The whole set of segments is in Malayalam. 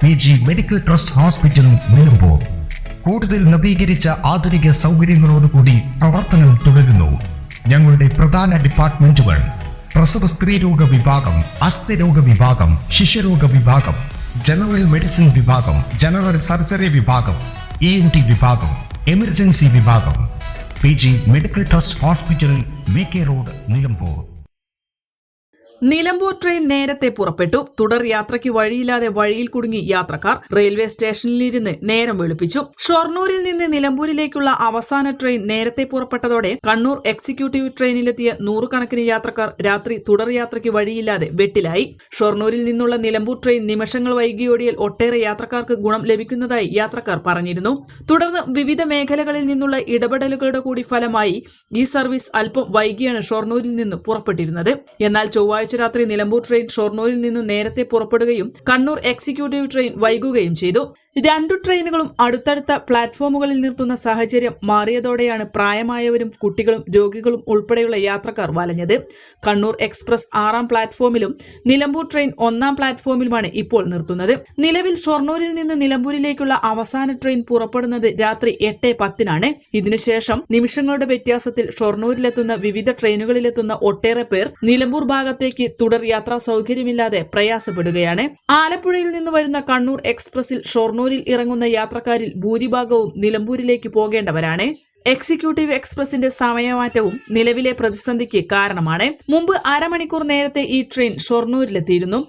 PG medical trust hospital Nilambur. കൂടുതൽ നവീകരിച്ച ആധുനിക സൗകര്യങ്ങളോടുകൂടി പ്രവർത്തനം തുടരുന്നു. ഞങ്ങളുടെ പ്രധാന ഡിപ്പാർട്ട്മെന്റുകൾ: പ്രസവ സ്ത്രീരോഗ വിഭാഗം, അസ്ഥിരോഗ വിഭാഗം, ശിശുരോഗ വിഭാഗം, ജനറൽ മെഡിസിൻ വിഭാഗം, ജനറൽ സർജറി വിഭാഗം, ENT വിഭാഗം, എമർജൻസി വിഭാഗം. PG medical trust hospital, VK road, Nilambur. Nilambur train നേരത്തെ പുറപ്പെട്ടു. തുടർ യാത്രയ്ക്ക് വഴിയില്ലാതെ വഴിയിൽ കുടുങ്ങി യാത്രക്കാർ. റെയിൽവേ സ്റ്റേഷനിലിരുന്ന് നേരം വെളുപ്പിച്ചു. ഷൊർണൂരിൽ നിന്ന് നിലമ്പൂരിലേക്കുള്ള അവസാന ട്രെയിൻ നേരത്തെ പുറപ്പെട്ടതോടെ കണ്ണൂർ എക്സിക്യൂട്ടീവ് ട്രെയിനിലെത്തിയ നൂറുകണക്കിന് യാത്രക്കാർ രാത്രി തുടർ യാത്രയ്ക്ക് വഴിയില്ലാതെ വെട്ടിലായി. ഷൊർണൂരിൽ നിന്നുള്ള നിലമ്പൂർ ട്രെയിൻ നിമിഷങ്ങൾ വൈകിയോടിയാൽ ഒട്ടേറെ യാത്രക്കാർക്ക് ഗുണം ലഭിക്കുന്നതായി യാത്രക്കാർ പറഞ്ഞിരുന്നു. തുടർന്ന് വിവിധ മേഖലകളിൽ നിന്നുള്ള ഇടപെടലുകളുടെ കൂടി ഫലമായി ഈ സർവീസ് അല്പം വൈകിയാണ് ഷൊർണൂരിൽ നിന്ന് പുറപ്പെട്ടിരുന്നത്. എന്നാൽ ചൊവ്വാഴ്ച രാത്രി നിലമ്പൂർ ട്രെയിൻ ഷൊർണൂരിൽ നിന്ന് നേരത്തെ പുറപ്പെടുകയും കണ്ണൂർ എക്സിക്യൂട്ടീവ് ട്രെയിൻ വൈകുകയും ചെയ്തു. രണ്ടു ട്രെയിനുകളും അടുത്തടുത്ത പ്ലാറ്റ്ഫോമുകളിൽ നിർത്തുന്ന സാഹചര്യം മാറിയതോടെയാണ് പ്രായമായവരും കുട്ടികളും രോഗികളും ഉൾപ്പെടെയുള്ള യാത്രക്കാർ വലഞ്ഞത്. കണ്ണൂർ എക്സ്പ്രസ് 6ാം പ്ലാറ്റ്ഫോമിലും നിലമ്പൂർ ട്രെയിൻ 1ാം പ്ലാറ്റ്ഫോമിലുമാണ് ഇപ്പോൾ നിർത്തുന്നത്. നിലവിൽ ഷൊർണൂരിൽ നിന്ന് നിലമ്പൂരിലേക്കുള്ള അവസാന ട്രെയിൻ പുറപ്പെടുന്നത് രാത്രി 8:10 ഇതിനുശേഷം നിമിഷങ്ങളുടെ വ്യത്യാസത്തിൽ ഷൊർണൂരിലെത്തുന്ന വിവിധ ട്രെയിനുകളിലെത്തുന്ന ഒട്ടേറെ പേർ നിലമ്പൂർ ഭാഗത്തേക്ക് തുടർ യാത്രാ സൗകര്യമില്ലാതെ പ്രയാസപ്പെടുകയാണ്. ആലപ്പുഴയിൽ നിന്ന് വരുന്ന കണ്ണൂർ എക്സ്പ്രസിൽ ഷൊർണൂരിൽ ഇറങ്ങുന്ന യാത്രക്കാരിൽ ഭൂരിഭാഗവും നിലമ്പൂരിലേക്ക് പോകേണ്ടവരാണ്. എക്സിക്യൂട്ടീവ് എക്സ്പ്രസിന്റെ സമയമാറ്റവും നിലവിലെ പ്രതിസന്ധിക്ക് കാരണമാണ്. മുമ്പ് അരമണിക്കൂർ നേരത്തെ ഈ ട്രെയിൻ ഷൊർണൂരിലെത്തിയിരുന്നു.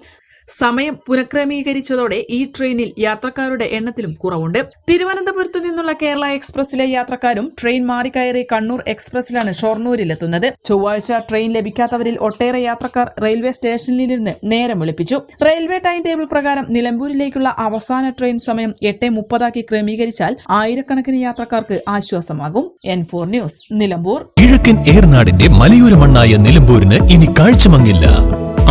സമയം പുനഃക്രമീകരിച്ചതോടെ ഈ ട്രെയിനിൽ യാത്രക്കാരുടെ എണ്ണത്തിലും കുറവുണ്ട്. തിരുവനന്തപുരത്തു നിന്നുള്ള കേരള എക്സ്പ്രസിലെ യാത്രക്കാരും ട്രെയിൻ മാറിക്കയറി കണ്ണൂർ എക്സ്പ്രസിലാണ് ഷൊർണൂരിലെത്തുന്നത്. ചൊവ്വാഴ്ച ട്രെയിൻ ലഭിക്കാത്തവരിൽ ഒട്ടേറെ യാത്രക്കാർ റെയിൽവേ സ്റ്റേഷനിലിരുന്ന് നേരം വെളുപ്പിച്ചു. റെയിൽവേ ടൈം ടേബിൾ പ്രകാരം നിലമ്പൂരിലേക്കുള്ള അവസാന ട്രെയിൻ സമയം 8:30 ക്രമീകരിച്ചാൽ ആയിരക്കണക്കിന് യാത്രക്കാർക്ക് ആശ്വാസമാകും. N4 news, Nilambur. കിഴക്കൻ ഏറനാടിന്റെ മലയോര മണ്ണായ നിലമ്പൂരിന് ഇനി കാഴ്ചമങ്ങില്ല.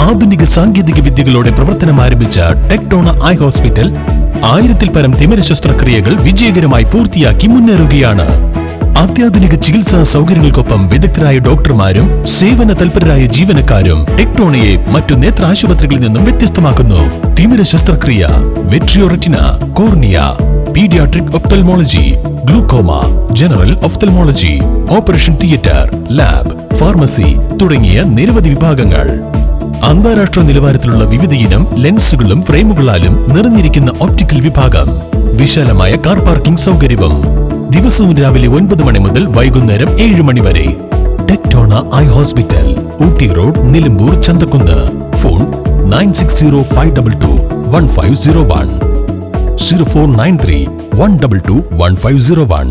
ആധുനിക സാങ്കേതിക വിദ്യകളോടെ പ്രവർത്തനം ആരംഭിച്ച ടെക്ടോണ ഐ ഹോസ്പിറ്റൽ 1000-ൽ പരം തിമിര ശസ്ത്രക്രിയകൾ വിജയകരമായി പൂർത്തിയാക്കി മുന്നേറുകയാണ്. അത്യാധുനിക ചികിത്സാ സൗകര്യങ്ങൾക്കൊപ്പം വിദഗ്ധരായ ഡോക്ടർമാരും സേവന തൽപരരായ ജീവനക്കാരും ടെക്ടോണയെ മറ്റു നേത്ര ആശുപത്രികളിൽ നിന്നും വ്യത്യസ്തമാക്കുന്നു. തിമിര ശസ്ത്രക്രിയ, vitreoretina, cornea, paediatric ophthalmology, glaucoma, general ophthalmology, operation theatre, lab, pharmacy തുടങ്ങിയ നിരവധി വിഭാഗങ്ങൾ. അന്താരാഷ്ട്ര നിലവാരത്തിലുള്ള വിവിധയിനം ലെൻസുകളും ഫ്രെയിമുകളാലും നിറഞ്ഞിരിക്കുന്ന ഒപ്റ്റിക്കൽ വിഭാഗം, വിശാലമായ കാർ പാർക്കിംഗ് സൗകര്യവും. ദിവസവും രാവിലെ 9 മണി മുതൽ വൈകുന്നേരം 7 മണി വരെ. Tectona eye hospital, Ooty road, Nilambur, Chanthakunnu. Phone 9605221501, 0493 122 1501.